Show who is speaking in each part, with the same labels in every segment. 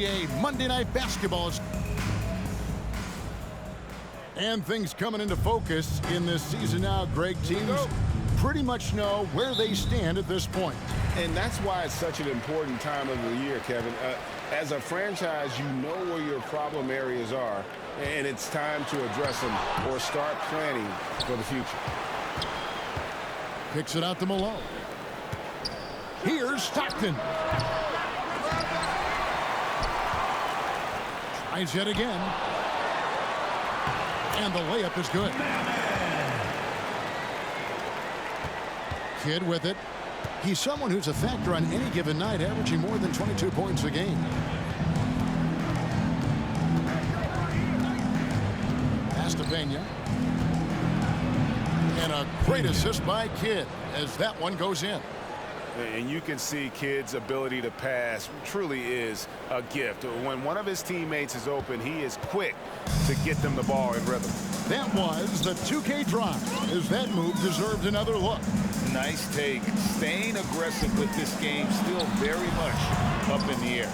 Speaker 1: NBA Monday Night Basketball. And things coming into focus in this season now. Greg, teams pretty much know where they stand at this point.
Speaker 2: And that's why it's such an important time of the year, Kevin. As a franchise, you know where your problem areas are, and it's time to address them or start planning for the future.
Speaker 1: Kicks it out to Malone. Here's Stockton. Tries yet again. And the layup is good. Kidd with it. He's someone who's a factor on any given night, averaging more than 22 points a game. Pass to Pena. And a great assist by Kidd as that one goes in.
Speaker 2: And you can see Kidd's ability to pass truly is a gift. When one of his teammates is open, he is quick to get them the ball in rhythm.
Speaker 1: That was the 2K drive, as that move deserved another look.
Speaker 3: Nice take. Staying aggressive with this game, still very much up in the air.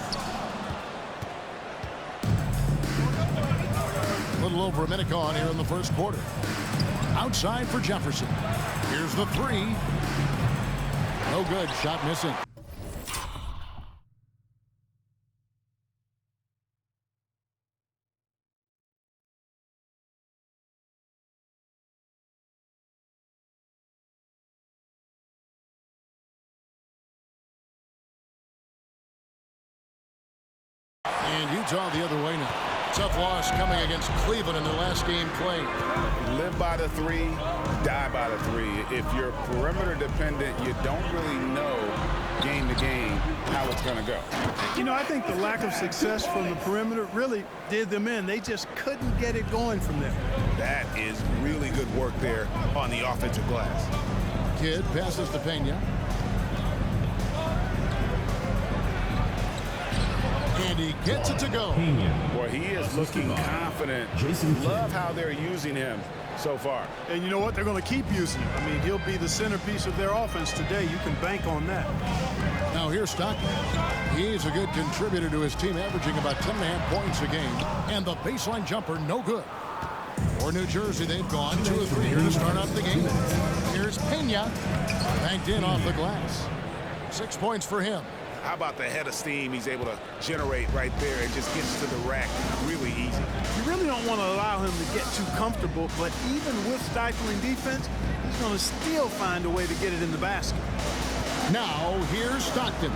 Speaker 1: A little over a minute gone here in the first quarter. Outside for Jefferson. Here's the three. No good. Shot missing. And Utah the other way now. Tough loss coming against Cleveland in their last game played.
Speaker 2: Live by the three, die by the three. If you're perimeter dependent, you don't really know game to game how it's going to go.
Speaker 4: You know, I think the lack of success from the perimeter really did them in. They just couldn't get it going from there.
Speaker 2: That is really good work there on the offensive glass.
Speaker 1: Kidd passes to Pena. And he gets it to go.
Speaker 2: Boy, he is looking confident. Love how they're using him so far.
Speaker 4: And you know what? They're going to keep using him. I mean, he'll be the centerpiece of their offense today. You can bank on that.
Speaker 1: Now here's Stockton. He's a good contributor to his team, averaging about 10.5 points a game. And the baseline jumper, no good. For New Jersey, they've gone 2 of 3 here to start off the game. Here's Pena. Banked in off the glass. 6 points for him.
Speaker 2: How about the head of steam he's able to generate right there and just gets to the rack really easy.
Speaker 4: You really don't want to allow him to get too comfortable, but even with stifling defense, he's going to still find a way to get it in the basket.
Speaker 1: Now, here's Stockton.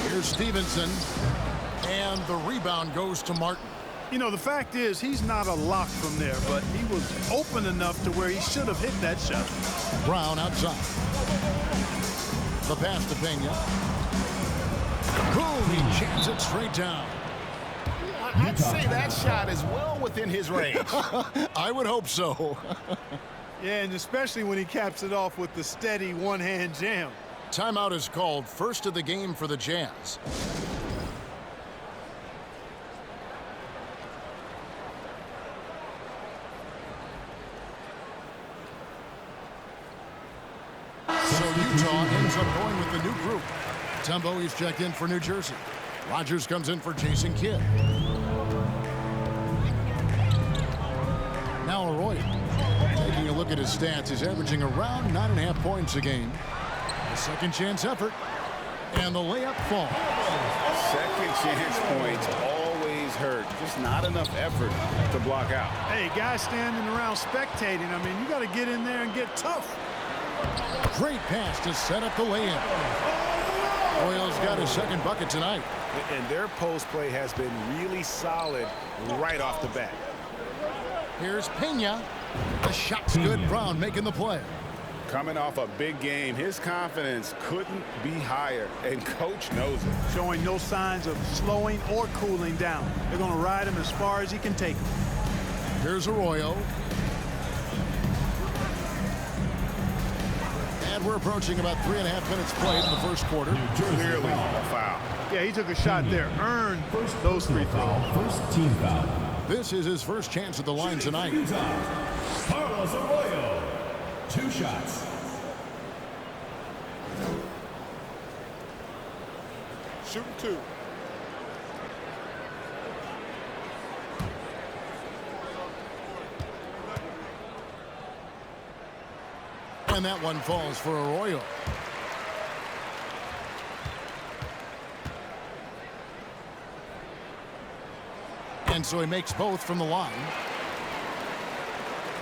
Speaker 1: Here's Stevenson. And the rebound goes to Martin.
Speaker 4: You know, the fact is, he's not a lock from there, but he was open enough to where he should have hit that shot.
Speaker 1: Brown outside. The pass to Pena. Boom, he jams it straight down.
Speaker 3: I'd say that shot is well within his range.
Speaker 1: I would hope so.
Speaker 4: Yeah, and especially when he caps it off with the steady one-hand jam.
Speaker 1: Timeout is called. First of the game for the Jazz. So Utah ends up going with the new group. Tumbo, he's checked in for New Jersey. Rogers comes in for Jason Kidd. Now Arroyo. Taking a look at his stats, he's averaging around 9.5 points a game. A second chance effort. And the layup falls.
Speaker 2: Second chance points always hurt. Just not enough effort to block out.
Speaker 4: Hey, guys standing around spectating, I mean, you got to get in there and get tough.
Speaker 1: Great pass to set up the layup. Royals got his second bucket tonight.
Speaker 2: And their post play has been really solid right off the bat.
Speaker 1: Here's Pena. The shot's good. Brown making the play.
Speaker 2: Coming off a big game, his confidence couldn't be higher, and coach knows it.
Speaker 4: Showing no signs of slowing or cooling down. They're going to ride him as far as he can take him.
Speaker 1: Here's Arroyo. And we're approaching about 3.5 minutes played in the first quarter.
Speaker 2: Clearly a foul.
Speaker 4: Yeah, he took a shot there. Earned those 3 throws.
Speaker 5: First team foul.
Speaker 1: This is his first chance at the line tonight.
Speaker 5: Carlos Arroyo. 2 shots.
Speaker 4: Shooting 2.
Speaker 1: And that one falls for Arroyo. And so he makes both from the line.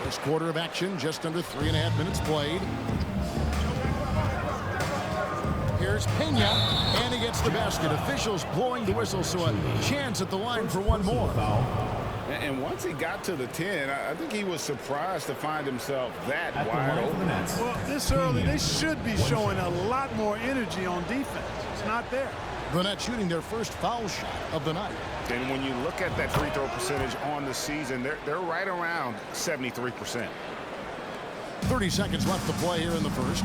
Speaker 1: First quarter of action, just under 3.5 minutes played. Here's Pena, and he gets the basket. Officials blowing the whistle, so a chance at the line for one more.
Speaker 2: And once he got to the 10, I think he was surprised to find himself that wide open.
Speaker 4: Well, this early, they should be showing a lot more energy on defense. It's not there.
Speaker 1: They're not shooting their first foul shot of the night.
Speaker 2: And when you look at that free throw percentage on the season, they're right around 73%.
Speaker 1: 30 seconds left to play here in the first.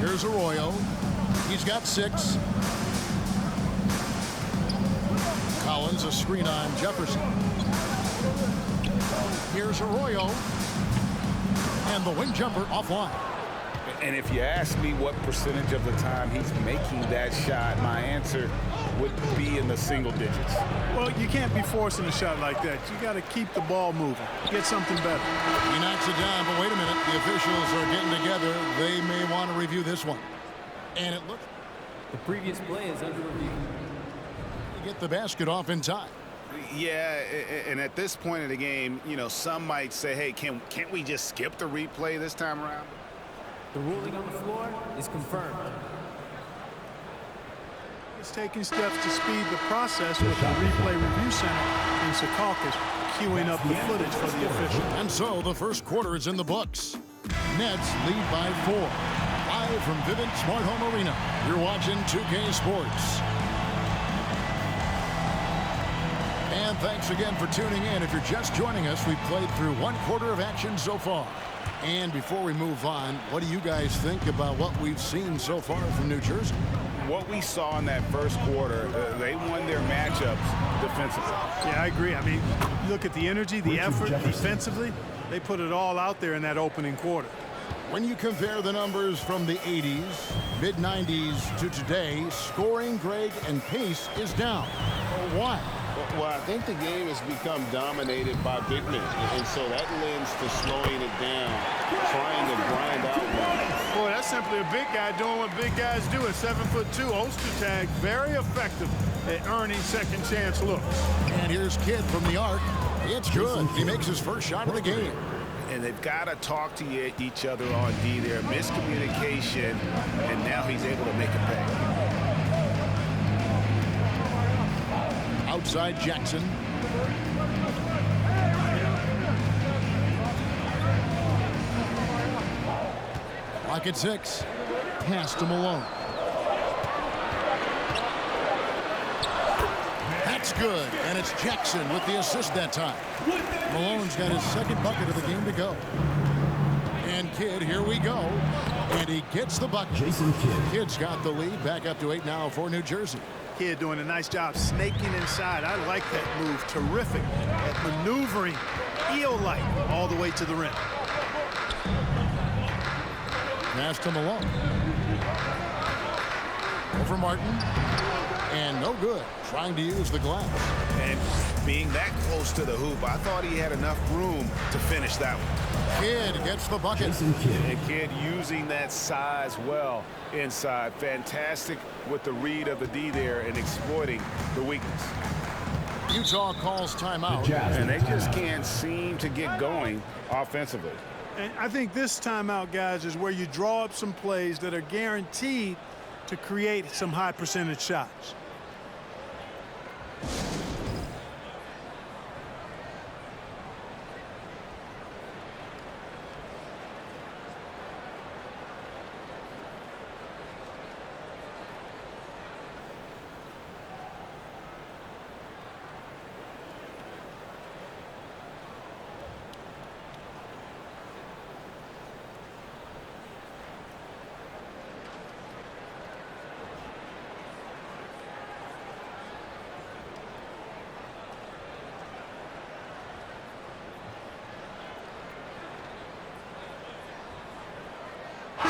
Speaker 1: Here's Arroyo. He's got 6. Collins, a screen on Jefferson. Here's Arroyo. And the wing jumper offline.
Speaker 2: And if you ask me what percentage of the time he's making that shot, my answer would be in the single digits.
Speaker 4: Well, you can't be forcing a shot like that. You got to keep the ball moving. Get something better.
Speaker 1: He knocks it down, but wait a minute. The officials are getting together. They may want to review this one. And it looks...
Speaker 6: The previous play is under review.
Speaker 1: Get the basket off in time.
Speaker 2: Yeah, and at this point in the game, you know, some might say, hey, can't we just skip the replay this time around?
Speaker 6: The ruling on the floor is confirmed.
Speaker 4: It's taking steps to speed the process with the replay review center in Secaucus queuing up the footage for the official.
Speaker 1: And so the first quarter is in the books. Nets lead by 4. Live from Vivint Smart Home Arena. You're watching 2K Sports. And thanks again for tuning in. If you're just joining us, we've played through one quarter of action so far. And before we move on, what do you guys think about what we've seen so far from New Jersey?
Speaker 2: What we saw in that first quarter, they won their matchups defensively.
Speaker 4: Yeah, I agree. I mean, look at the energy, the effort defensively. They put it all out there in that opening quarter.
Speaker 1: When you compare the numbers from the 80s, mid-90s to today, scoring, Greg, and pace is down. Why?
Speaker 2: Well, I think the game has become dominated by big men, and so that lends to slowing it down, trying to grind out one.
Speaker 4: Boy, that's simply a big guy doing what big guys do at 7'2". Ostertag very effective at earning second chance looks.
Speaker 1: And here's Kidd from the arc. It's good. He makes his first shot of the game.
Speaker 2: And they've got to talk to each other on D there. Miscommunication, and now he's able to make it pay.
Speaker 1: Outside Jackson. Clock at 6. Pass to Malone. That's good. And it's Jackson with the assist that time. Malone's got his second bucket of the game to go. And Kidd, here we go. And he gets the bucket.
Speaker 5: Jason Kidd.
Speaker 1: Kidd's got the lead. Back up to 8 now for New Jersey.
Speaker 4: Kidd doing a nice job snaking inside. I like that move. Terrific at maneuvering eel-like all the way to the rim.
Speaker 1: Pass to Malone. Over Martin. And no good. Trying to use the glass.
Speaker 2: And being that close to the hoop, I thought he had enough room to finish that one.
Speaker 1: Kidd gets the bucket.
Speaker 5: Jason Kidd.
Speaker 2: And Kidd using that size well inside. Fantastic with the read of the D there and exploiting the weakness.
Speaker 1: Utah calls timeout.
Speaker 2: And they just can't seem to get going offensively.
Speaker 4: And I think this timeout, guys, is where you draw up some plays that are guaranteed to create some high percentage shots.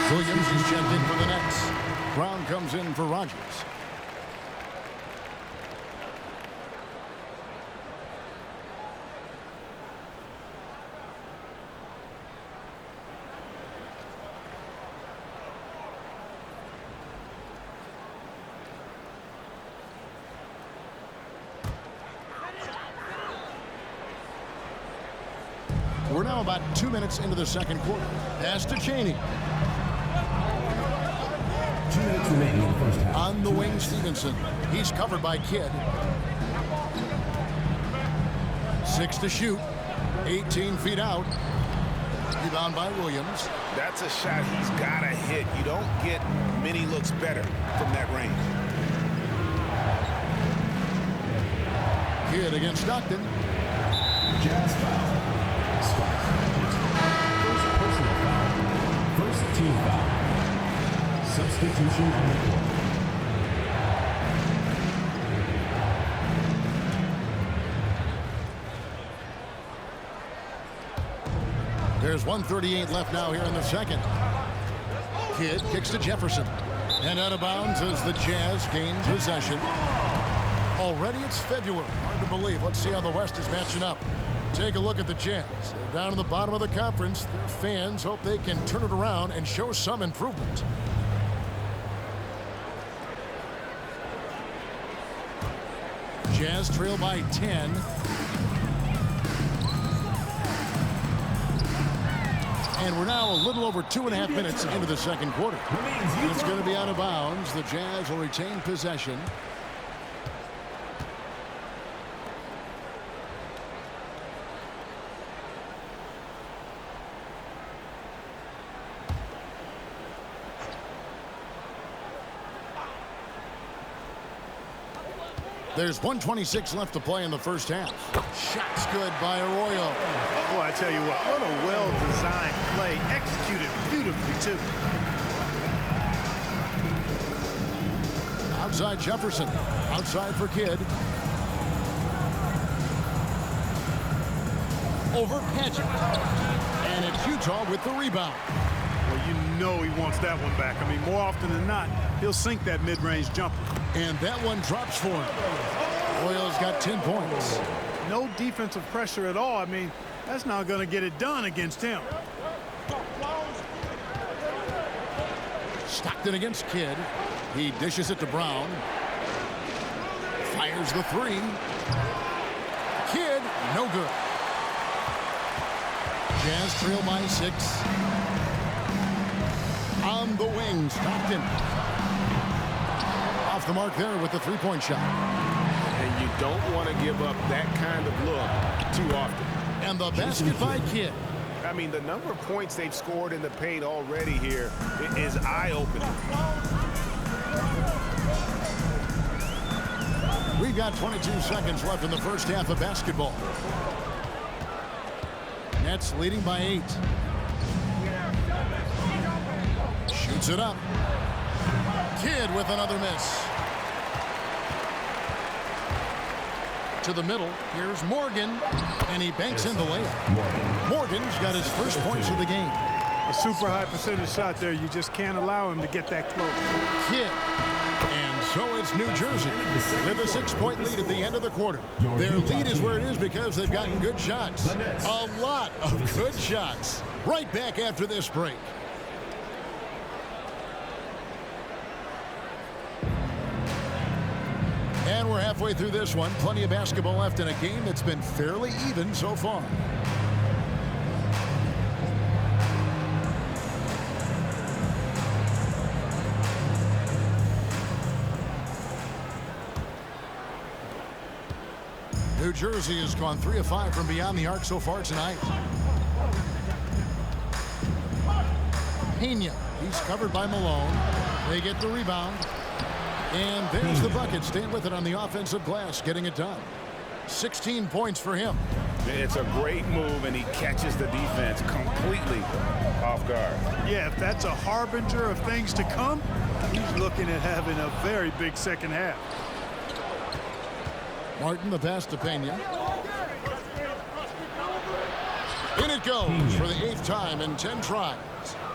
Speaker 1: Williams is checked in for the Nets. Brown comes in for Rogers. now about 2 minutes into the second quarter. Pass to Cheney.
Speaker 5: 2 minutes remaining in the first half.
Speaker 1: On the wing, Stevenson. He's covered by Kidd. 6 to shoot. 18 feet out. Rebound by Williams.
Speaker 3: That's a shot he's got to hit. You don't get many looks better from that range.
Speaker 1: Kidd against Stockton.
Speaker 5: Jazz foul. Sparks. First personal foul. First team foul. Substitution on the court.
Speaker 1: There's 1:38 left now here in the second. Kidd kicks to Jefferson. And out of bounds as the Jazz gain possession. Already it's February. Hard to believe. Let's see how the West is matching up. Take a look at the Jazz. They're down in the bottom of the conference. Their fans hope they can turn it around and show some improvement. Jazz trail by 10. And we're now a little over 2.5 minutes into the second quarter. And it's going to be out of bounds. The Jazz will retain possession. There's 1:26 left to play in the first half. Shot's good by Arroyo.
Speaker 4: Boy, I tell you what a well-designed play. Executed beautifully, too.
Speaker 1: Outside Jefferson. Outside for Kidd. Over Paget. And it's Utah with the rebound.
Speaker 4: Well, you know he wants that one back. I mean, more often than not, he'll sink that mid-range jumper.
Speaker 1: And that one drops for him. Arroyo's got 10 points.
Speaker 4: No defensive pressure at all. I mean, that's not going to get it done against him.
Speaker 1: Stockton against Kidd. He dishes it to Brown. Fires the three. Kidd, no good. Jazz trail by 6. On the wing, Stockton. Off the mark there with the three-point shot.
Speaker 2: And you don't want to give up that kind of look too often.
Speaker 1: And the basket by Kidd.
Speaker 2: I mean, the number of points they've scored in the paint already here is eye-opening.
Speaker 1: We've got 22 seconds left in the first half of basketball. Nets leading by 8. Shoots it up. Kidd with another miss. To the middle. Here's Morgan. And he banks in the layup. Morgan's got his first points of the game.
Speaker 4: A super high percentage shot there. You just can't allow him to get that close.
Speaker 1: Kidd. And so it's New Jersey with a 6-point lead at the end of the quarter. Their lead is where it is because they've gotten good shots. A lot of good shots. Right back after this break. And we're halfway through this one. Plenty of basketball left in a game that's been fairly even so far. New Jersey has gone 3 of 5 from beyond the arc so far tonight. Pena, he's covered by Malone. They get the rebound. And there's the bucket. Staying with it on the offensive glass, getting it done. 16 points for him.
Speaker 2: It's a great move, and he catches the defense completely off guard.
Speaker 4: Yeah, if that's a harbinger of things to come, he's looking at having a very big second half.
Speaker 1: Martin, the pass to Pena. In it goes for the 8th time in 10 tries.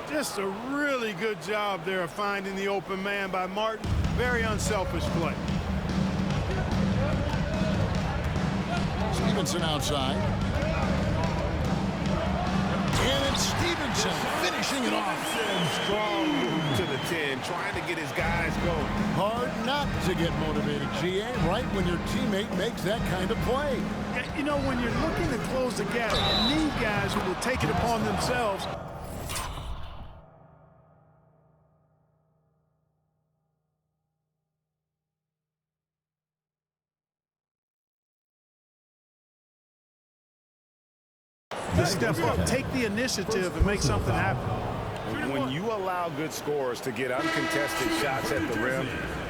Speaker 4: Just a really good job there of finding the open man by Martin. Very unselfish play.
Speaker 1: Stevenson outside. And it's Stevenson finishing it off.
Speaker 2: Strong move to the 10, trying to get his guys going.
Speaker 1: Hard not to get motivated, GA, right when your teammate makes that kind of play.
Speaker 4: You know, when you're looking to close the gap, you need guys who will take it upon themselves. Step up, take the initiative, and make something happen.
Speaker 2: When you allow good scorers to get uncontested shots at the rim,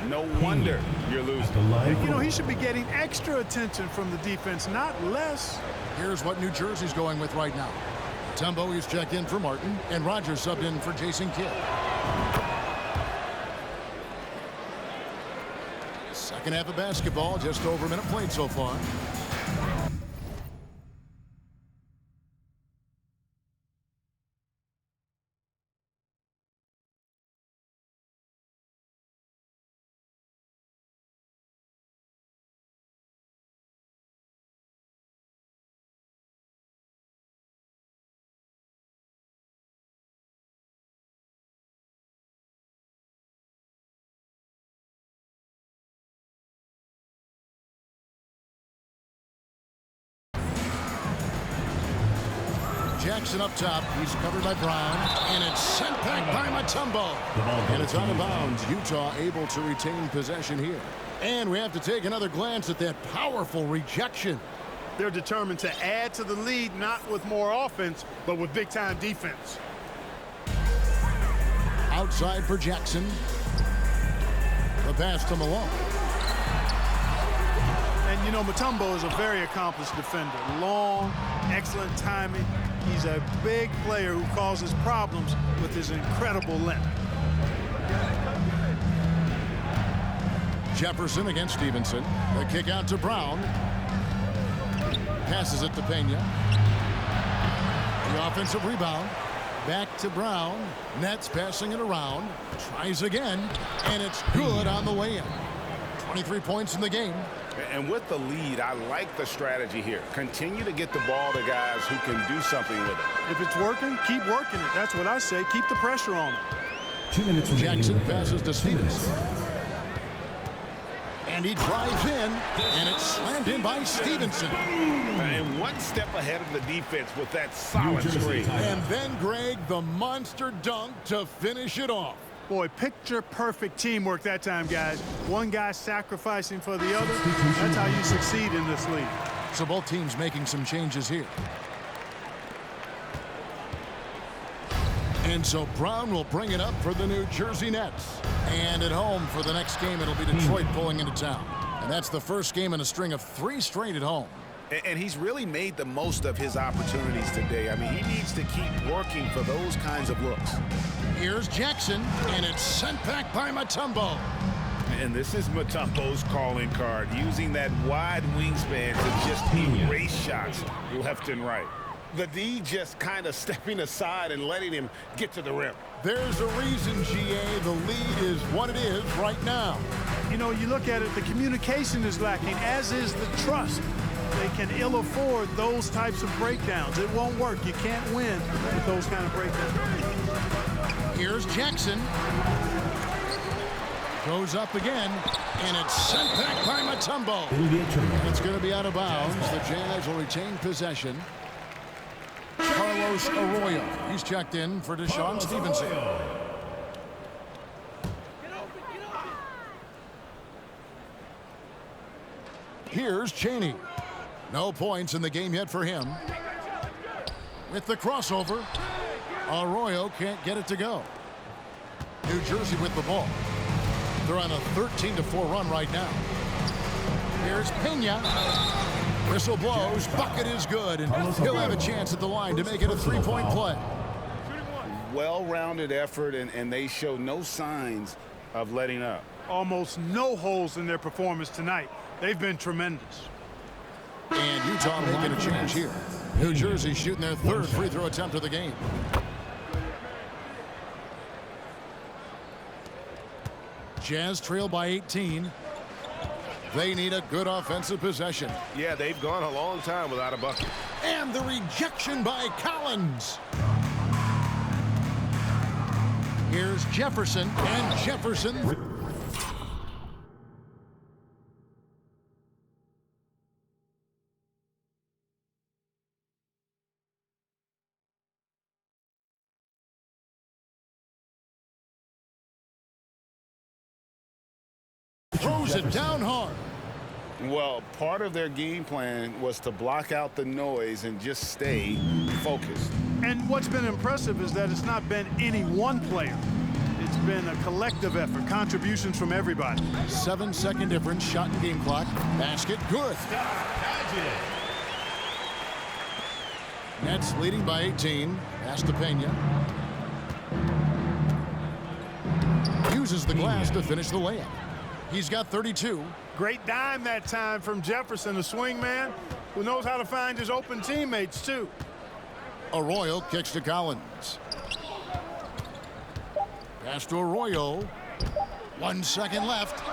Speaker 2: no wonder you're losing.
Speaker 4: You know, he should be getting extra attention from the defense, not less.
Speaker 1: Here's what New Jersey's going with right now. Mutombo is checked in for Martin, and Rogers subbed in for Jason Kidd. Second half of basketball, just over a minute played so far. Jackson up top. He's covered by Brown. And it's sent back by Mutombo. And it's out of bounds. Utah able to retain possession here. And we have to take another glance at that powerful rejection.
Speaker 4: They're determined to add to the lead, not with more offense, but with big-time defense.
Speaker 1: Outside for Jackson. The pass to Malone.
Speaker 4: And, you know, Mutombo is a very accomplished defender. Long, excellent timing. He's a big player who causes problems with his incredible length.
Speaker 1: Jefferson against Stevenson. The kick out to Brown. Passes it to Pena. The offensive rebound. Back to Brown. Nets passing it around. Tries again. And it's good on the way in. 23 points in the game.
Speaker 2: And with the lead, I like the strategy here. Continue to get the ball to guys who can do something with it.
Speaker 4: If it's working, keep working it. That's what I say. Keep the pressure on it.
Speaker 5: 2 minutes remaining.
Speaker 1: Jackson passes to Stevenson. And he drives in, and it's slammed in by Stevenson.
Speaker 2: And one step ahead of the defense with that solid screen.
Speaker 1: And then, Greg, the monster dunk to finish it off.
Speaker 4: Boy, picture-perfect teamwork that time, guys. One guy sacrificing for the other. That's how you succeed in this league.
Speaker 1: So both teams making some changes here. And so Brown will bring it up for the New Jersey Nets. And at home for the next game, it'll be Detroit pulling into town. And that's the first game in a string of 3 straight at home.
Speaker 2: And he's really made the most of his opportunities today. I mean, he needs to keep working for those kinds of looks.
Speaker 1: Here's Jackson, and it's sent back by Mutombo.
Speaker 2: And this is Mutombo's calling card, using that wide wingspan to just erase shots left and right. The D just kind of stepping aside and letting him get to the rim.
Speaker 1: There's a reason, GA, the lead is what it is right now.
Speaker 4: You know, you look at it, the communication is lacking, as is the trust. They can ill afford those types of breakdowns. It won't work. You can't win with those kind of breakdowns.
Speaker 1: Here's Jackson. Goes up again, and it's sent back by Mutombo. And it's going to be out of bounds. The Jazz will retain possession. Carlos Arroyo. He's checked in for Deshaun Stevenson. Here's Chaney. No points in the game yet for him. With the crossover, Arroyo can't get it to go. New Jersey with the ball. They're on a 13-4 run right now. Here's Pena. Whistle blows. Bucket is good, and he'll have a chance at the line to make it a 3-point play.
Speaker 2: Well-rounded effort, and they show no signs of letting up.
Speaker 4: Almost no holes in their performance tonight. They've been tremendous.
Speaker 1: And Utah making a change here. New Jersey shooting their 3rd free throw attempt of the game. Jazz trail by 18. They need a good offensive possession.
Speaker 2: Yeah, they've gone a long time without a bucket.
Speaker 1: And the rejection by Collins. Here's Jefferson, and Jefferson Lays it down hard.
Speaker 2: Well, part of their game plan was to block out the noise and just stay focused.
Speaker 4: And what's been impressive is that it's not been any one player. It's been a collective effort, contributions from everybody.
Speaker 1: 7-second difference, shot and game clock. Basket, good. Nets leading by 18. Pass to Pena. Uses the glass to finish the layup. He's got 32.
Speaker 4: Great dime that time from Jefferson, the swing man, who knows how to find his open teammates, too.
Speaker 1: Arroyo kicks to Collins. Pass to Arroyo. 1 second left.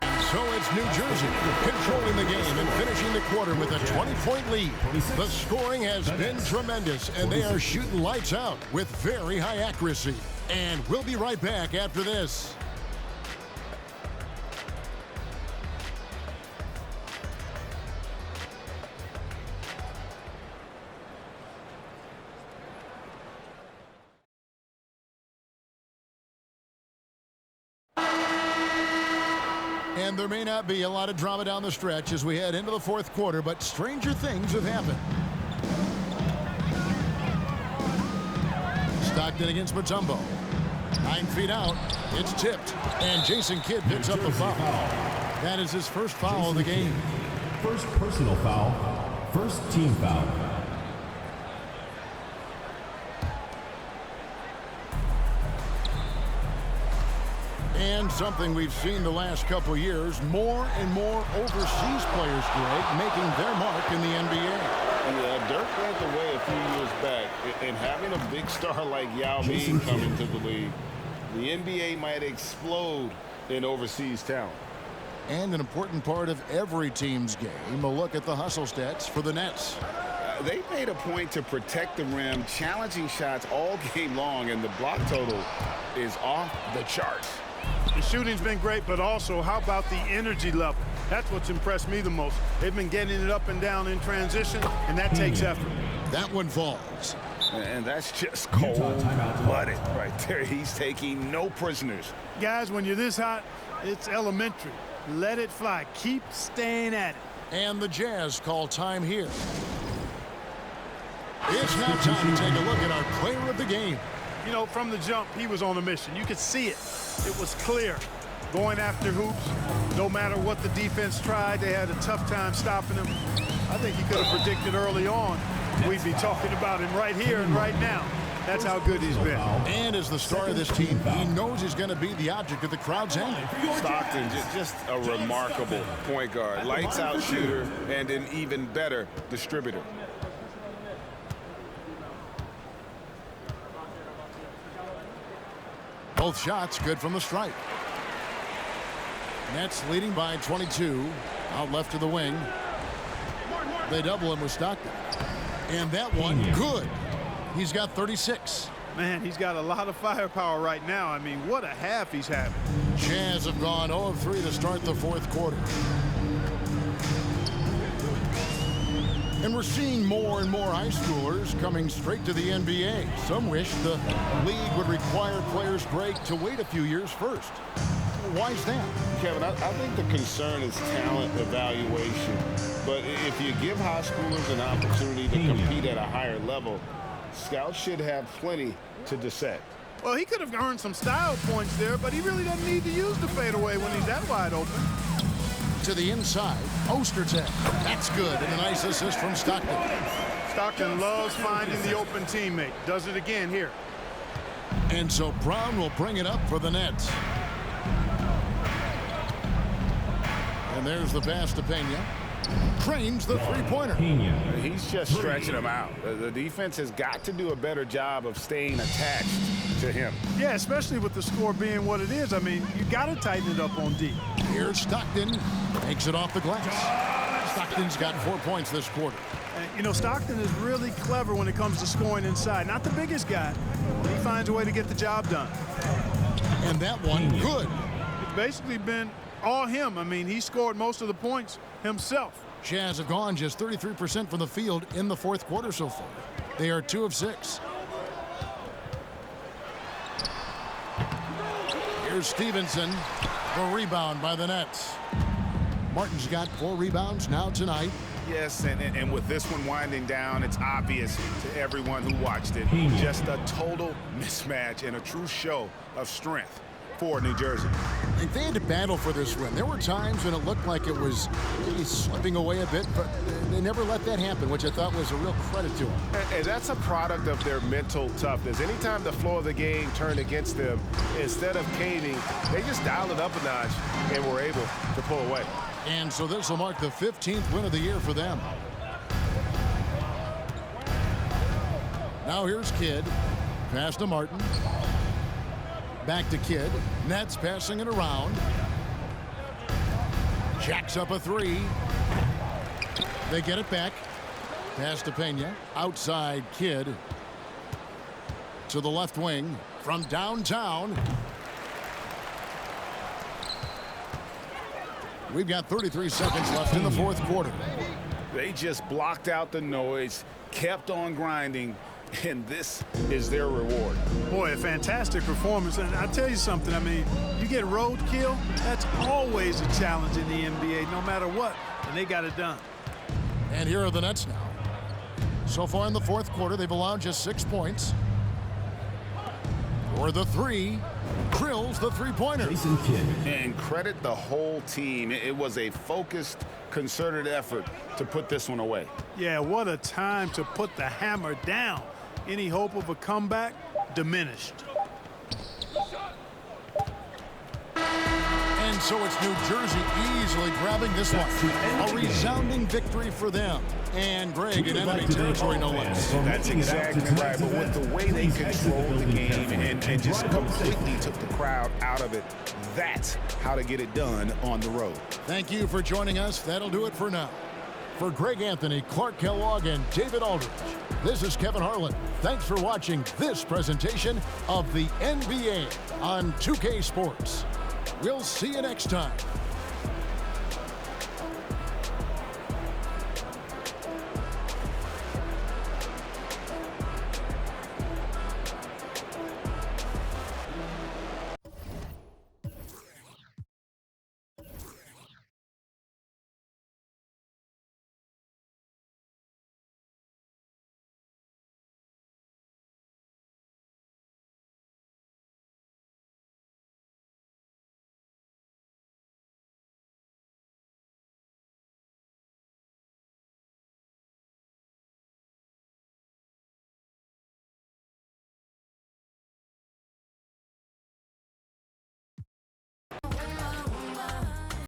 Speaker 1: And so it's New Jersey controlling the game and finishing the quarter with a 20-point lead. The scoring has been tremendous, and they are shooting lights out with very high accuracy. And we'll be right back after this. And there may not be a lot of drama down the stretch as we head into the fourth quarter, but stranger things have happened. Stockton against Mutombo. 9 feet out. It's tipped. And Jason Kidd picks up the foul. That is his first foul of the game.
Speaker 5: First personal foul. First team foul.
Speaker 1: And something we've seen the last couple years, more and more overseas players, Greg, making their mark in the NBA.
Speaker 2: Yeah, Dirk went the way a few years back, and having a big star like Yao Ming come into the league, the NBA might explode in overseas talent.
Speaker 1: And an important part of every team's game, a look at the hustle stats for the Nets.
Speaker 2: They made a point to protect the rim, challenging shots all game long, and the block total is off the charts.
Speaker 4: The shooting's been great, but also how about the energy level? That's what's impressed me the most. They've been getting it up and down in transition, and that takes effort.
Speaker 1: That one falls.
Speaker 2: And that's just cold-blooded right there. He's taking no prisoners.
Speaker 4: Guys, when you're this hot, it's elementary. Let it fly. Keep staying at it.
Speaker 1: And the Jazz call time here. It's now time to take a look at our player of the game.
Speaker 4: You know, from the jump, he was on a mission. You could see it. It was clear. Going after hoops, no matter what the defense tried, they had a tough time stopping him. I think he could have predicted early on we'd be talking about him right here and right now. That's how good he's been.
Speaker 1: And as the star of this team, he knows he's going to be the object of the crowd's anger.
Speaker 2: Stockton, just a remarkable point guard. Lights out shooter and an even better distributor.
Speaker 1: Both shots good from the stripe. Nets leading by 22. Out left to the wing. They double him with Stockton. And that one good. He's got 36.
Speaker 4: Man, he's got a lot of firepower right now. I mean, what a half he's having.
Speaker 1: Jazz have gone 0 of 3 to start the fourth quarter. And we're seeing more and more high schoolers coming straight to the NBA. Some wish the league would require players, Greg, to wait a few years first. Why is that?
Speaker 2: Kevin, I think the concern is talent evaluation. But if you give high schoolers an opportunity to compete at a higher level, scouts should have plenty to dissect.
Speaker 4: Well, he could have earned some style points there, but he really doesn't need to use the fadeaway when he's that wide open.
Speaker 1: To the inside, Ostertag. That's good, and a nice assist from Stockton.
Speaker 4: Stockton loves finding the open teammate. Does it again here.
Speaker 1: And so Brown will bring it up for the Nets. And there's the pass to Pena. Cranes the three-pointer.
Speaker 2: He's just stretching him out. The defense has got to do a better job of staying attached to him.
Speaker 4: Yeah, especially with the score being what it is. I mean, you got to tighten it up on D.
Speaker 1: Here's Stockton. Takes it off the glass. Stockton's got 4 points this quarter.
Speaker 4: You know, Stockton is really clever when it comes to scoring inside. Not the biggest guy, but he finds a way to get the job done.
Speaker 1: And that one, good.
Speaker 4: It's basically been all him. I mean, he scored most of the points himself.
Speaker 1: Jazz have gone just 33% from the field in the fourth quarter so far. They are 2 of 6. Here's Stevenson. The rebound by the Nets. Martin's got 4 rebounds now tonight.
Speaker 2: Yes, and with this one winding down, it's obvious to everyone who watched it. Just a total mismatch and a true show of strength for New Jersey.
Speaker 1: And they had to battle for this win. There were times when it looked like it was maybe slipping away a bit, but they never let that happen, which I thought was a real credit to them.
Speaker 2: And that's a product of their mental toughness. Anytime the flow of the game turned against them, instead of caving, they just dialed it up a notch and were able to pull away.
Speaker 1: And so this will mark the 15th win of the year for them. Now here's Kidd. Pass to Martin. Back to Kidd. Nets passing it around. Jacks up a 3. They get it back. Pass to Pena. Outside Kidd. To the left wing. From downtown. We've got 33 seconds left in the fourth quarter.
Speaker 2: They just blocked out the noise, kept on grinding, and this is their reward.
Speaker 4: Boy, a fantastic performance. And I tell you something, I mean, you get roadkill, that's always a challenge in the NBA, no matter what, and they got it done.
Speaker 1: And here are the Nets now. So far in the fourth quarter, they've allowed just 6 points. For the 3, drills the three-pointer.
Speaker 5: Jason Kidd.
Speaker 2: And credit the whole team. It was a focused, concerted effort to put this one away.
Speaker 4: Yeah, what a time to put the hammer down. Any hope of a comeback diminished.
Speaker 1: And so it's New Jersey easily grabbing this one. A resounding victory for them. And Greg in enemy territory, no less.
Speaker 2: That's exactly right. But with the way they controlled the game and just completely took the crowd out of it, that's how to get it done on the road.
Speaker 1: Thank you for joining us. That'll do it for now. For Greg Anthony, Clark Kellogg, and David Aldridge, this is Kevin Harlan. Thanks for watching this presentation of the NBA on 2K Sports. We'll see you next time.